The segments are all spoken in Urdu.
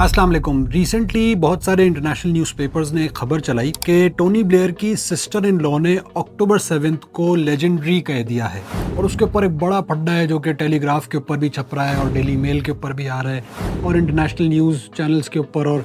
السلام علیکم. ریسنٹلی بہت سارے انٹرنیشنل نیوز پیپرز نے ایک خبر چلائی کہ ٹونی بلیئر کی سسٹر ان لا نے اکتوبر 7 کو لیجنڈری کہہ دیا ہے, اور اس کے اوپر ایک بڑا پھڈا ہے جو کہ ٹیلی گراف کے اوپر بھی چھپ رہا ہے اور ڈیلی میل کے اوپر بھی آ رہا ہے اور انٹرنیشنل نیوز چینلز کے اوپر اور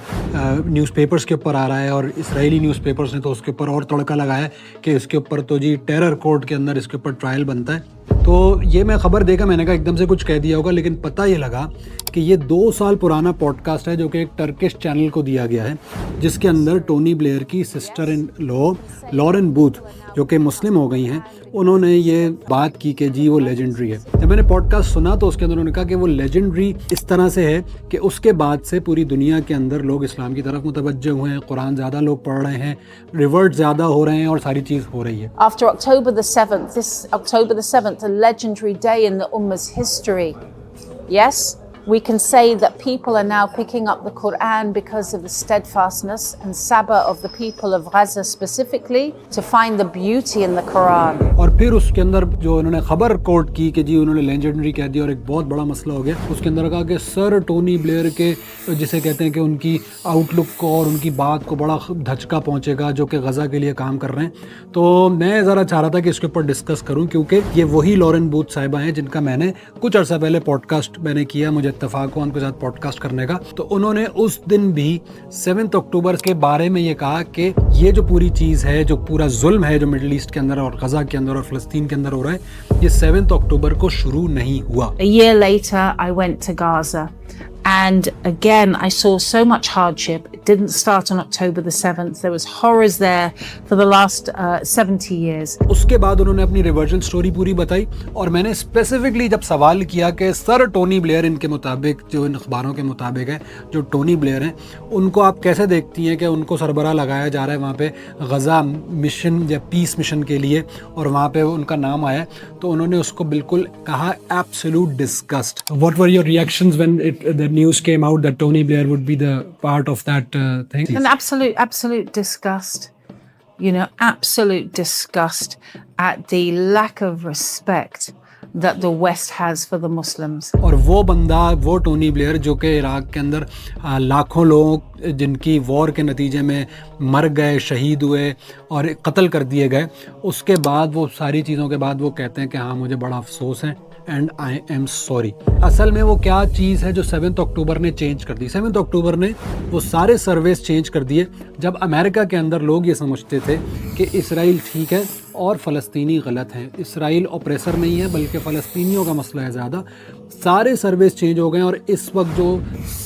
نیوز پیپرز کے اوپر آ رہا ہے, اور اسرائیلی نیوز پیپرز نے تو اس کے اوپر اور تڑکا لگایا ہے کہ اس کے اوپر تو جی ٹیرر کورٹ کے اندر اس کے اوپر ٹرائل بنتا ہے. تو یہ میں خبر دیکھا, میں نے کہا ایک دم سے کچھ کہہ دیا ہوگا, لیکن پتہ یہ لگا کہ یہ 2 سال پرانا پوڈ کاسٹ ہے جو کہ ایک ٹرکش چینل کو دیا گیا ہے, جس کے اندر ٹونی بلیئر کی sister in law learn both جو کہ مسلم ہو گئی ہیں, انہوں نے یہ بات کی کہ جی وہ لیجنڈری ہے. جب میں نے پوڈ کاسٹ سنا تو اس کے اندر انہوں نے کہا کہ وہ لیجنڈری اس طرح سے ہے کہ اس کے بعد سے پوری دنیا کے اندر لوگ اسلام کی طرف متوجہ ہوئے ہیں, قرآن زیادہ لوگ پڑھ رہے ہیں, ریورٹ زیادہ ہو رہے ہیں اور ساری چیز ہو رہی ہے. After October the 7th, this October the 7th, a legendary day in the Ummah's history. Yes, we can say that people are now picking up the Quran because of the steadfastness and sabr of the people of Gaza specifically to find the beauty in the Quran. اور پھر اس کے اندر جو انہوں نے خبر کوٹ کی کہ جی انہوں نے لیجنڈری کہہ دیا اور ایک بہت بڑا مسئلہ ہو گیا. اس کے اندر کہا کہ سر ٹونی بلیئر کے جسے کہتے ہیں کہ ان کی آؤٹ لک کو اور ان کی بات کو بڑا دھچکا پہنچے گا جو کہ غزہ کے لیے کام کر رہے ہیں. تو میں ذرا چاہ رہا تھا کہ اس کے اوپر ڈسکس کروں, کیونکہ یہ وہی لارن بوتھ صاحبہ ہیں جن کا میں نے کچھ عرصہ پہلے پوڈ کاسٹ میں نے کیا, مجھے اتفاق ہوا ان کے ساتھ پوڈ کاسٹ کرنے کا. تو انہوں نے اس دن بھی 7 اکتوبر کے بارے میں یہ کہا کہ یہ جو پوری چیز ہے, جو پورا ظلم ہے جو مڈل ایسٹ کے اندر اور غزہ کے اندر اور فلسطین کے اندر ہو رہا ہے, یہ 7 اکتوبر کو شروع نہیں ہوا. A year later, I went to Gaza. And again, I saw so much hardship. It didn't start on October the 7th. There was horrors there for the last 70 years. اس کے بعد انہوں نے اپنی ریورژن سٹوری پوری بتائی, اور میں نے اسپیسیفکلی جب سوال کیا کہ سر ٹونی بلیئر ان کے مطابق, جو ان اخباروں کے مطابق ہے, جو ٹونی بلیئر ہیں, ان کو آپ کیسے دیکھتی ہیں کہ ان کو سربراہ لگایا جا رہا ہے وہاں پہ غزہ مشن یا پیس مشن کے لیے, اور وہاں پہ ان کا نام آیا ہے, تو انہوں نے اس کو بالکل کہا absolute disgust. What were your reactions when the news came out that Tony Blair would be the part of that thing? An absolute disgust. You know, absolute disgust at the lack of respect that the West has for the Muslims. اور وہ بندہ, وہ ٹونی بلیئر جو کہ عراق کے اندر لاکھوں لوگ جن کی وار کے نتیجے میں مر گئے, شہید ہوئے اور قتل کر دیے گئے, اس کے بعد وہ ساری چیزوں کے بعد وہ کہتے ہیں کہ ہاں مجھے بڑا افسوس ہے اینڈ آئی ایم سوری. اصل میں وہ کیا چیز ہے جو 7 اکتوبر نے چینج کر دی. 7 اکتوبر نے وہ سارے سرویز چینج کر دیے جب امریکہ کے اندر لوگ یہ سمجھتے تھے کہ اسرائیل ٹھیک ہے اور فلسطینی غلط ہیں, اسرائیل اوپریسر نہیں ہے بلکہ فلسطینیوں کا مسئلہ ہے زیادہ. سارے سرویز چینج ہو گئے, اور اس وقت جو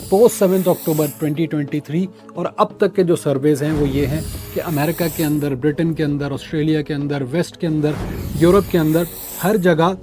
پوسٹ 7 اکتوبر 2023 اور اب تک کے جو سرویز ہیں وہ یہ ہیں کہ امریکہ کے اندر, برٹن کے اندر, آسٹریلیا کے اندر, ویسٹ کے اندر, یورپ کے اندر, ہر جگہ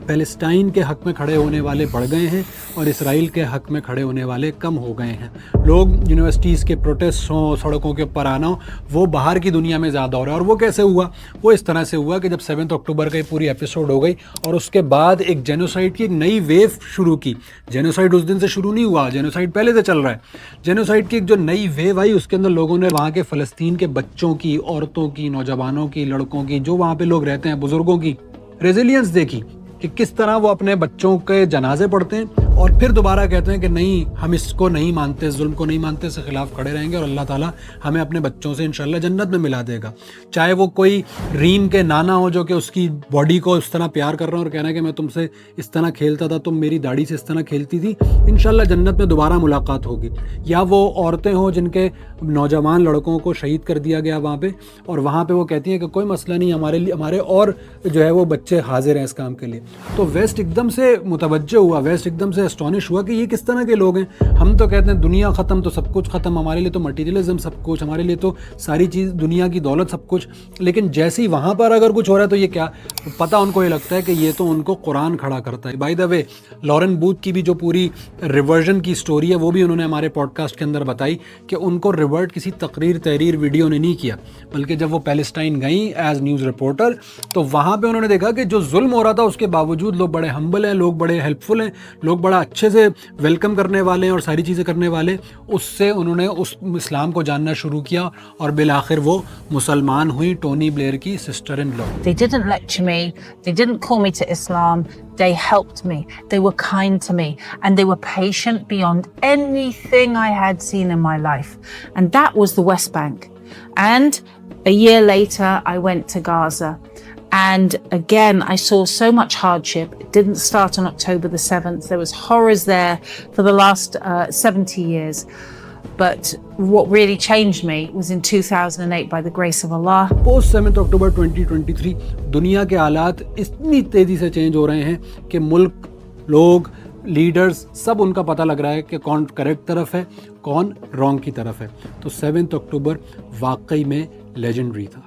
پیلسٹائن کے حق میں کھڑے ہونے والے بڑھ گئے ہیں اور اسرائیل کے حق میں کھڑے ہونے والے کم ہو گئے ہیں. لوگ یونیورسٹیز کے پروٹیسٹ ہوں, سڑکوں کے اوپر آنا ہو, وہ باہر کی دنیا میں زیادہ ہو رہا ہے. اور وہ کیسے ہوا؟ وہ اس طرح سے ہوا کہ جب 7 اکتوبر کا یہ پوری ایپیسوڈ ہو گئی اور اس کے بعد ایک جینوسائیڈ کی ایک نئی ویو شروع کی. جینوسائیڈ اس دن سے شروع نہیں ہوا, جینوسائیڈ پہلے سے چل رہا ہے. جینوسائیڈ کی ایک جو نئی ویو آئی, اس کے اندر لوگوں نے وہاں کے فلسطین کے بچوں کی, عورتوں کی, نوجوانوں کی, لڑکوں کی, جو وہاں پہ لوگ رہتے ہیں, بزرگوں کی ریزیلینس دیکھی کہ کس طرح وہ اپنے بچوں کے جنازے پڑھتے ہیں اور پھر دوبارہ کہتے ہیں کہ نہیں, ہم اس کو نہیں مانتے, ظلم کو نہیں مانتے, سے خلاف کھڑے رہیں گے اور اللہ تعالیٰ ہمیں اپنے بچوں سے انشاءاللہ جنت میں ملا دے گا. چاہے وہ کوئی ریم کے نانا ہو جو کہ اس کی باڈی کو اس طرح پیار کر رہا ہے اور کہنا ہے کہ میں تم سے اس طرح کھیلتا تھا, تم میری داڑھی سے اس طرح کھیلتی تھی, انشاءاللہ جنت میں دوبارہ ملاقات ہوگی. یا وہ عورتیں ہوں جن کے نوجوان لڑکوں کو شہید کر دیا گیا وہاں پہ, اور وہاں پہ وہ کہتی ہیں کہ کوئی مسئلہ نہیں, ہمارے لیے, ہمارے اور جو ہے وہ بچے حاضر ہیں اس کام کے لیے. تو ویسٹ ایک دم سے متوجہ ہوا, ویسٹ ایک دم سے اسٹونش ہوا کہ یہ کس طرح کے لوگ ہیں. ہم تو کہتے ہیں دنیا ختم تو سب کچھ ختم, ہمارے لیے تو مٹیریلزم سب کچھ, ہمارے لیے تو ساری چیز دنیا کی دولت سب کچھ, لیکن جیسے ہی وہاں پر اگر کچھ ہو رہا ہے تو یہ کیا پتہ, ان کو یہ لگتا ہے کہ یہ تو ان کو قرآن کھڑا کرتا ہے. By the way, learn both کی بھی جو پوری ریورژن کی سٹوری ہے وہ بھی انہوں نے ہمارے پوڈ کاسٹ کے اندر بتائی کہ ان کو ریورٹ کسی تحریر ویڈیو نے نہیں کیا, بلکہ جب وہ پیلسٹائن گئیں ایز نیوز رپورٹر تو وہاں پہ انہوں نے دیکھا کہ جو ظلم ہو رہا تھا اس کے باوجود لوگ بڑے ہمبل ہیں, لوگ بڑے ہیلپ فل ہیں, لوگ بڑا اچھے سے ویلکم کرنے والے ہیں اور ساری چیزیں کرنے والے, اس سے انہوں نے اس اسلام کو جاننا شروع کیا اور بالآخر وہ مسلمان ہوئی, ٹونی بلیئر کی sister in law. They didn't lecture me, they didn't call me to Islam, they helped me, they were kind to me, and they were patient beyond anything I had seen in my life. And that was the West Bank. And a year later, I went to Gaza. And again, I saw so much hardship. It didn't start on October the 7th. There was horrors there for the last 70 years. But what really changed me was in 2008 by the grace of Allah. Post 7th October 2023 دنیا کے حالات اتنی تیزی سے چینج ہو رہے ہیں کہ ملک, لوگ, لیڈرز سب ان کا پتہ لگ رہا ہے کہ کون کریکٹ طرف ہے, کون رانگ کی طرف ہے. تو 7th October واقعی میں لیجنڈری تھا.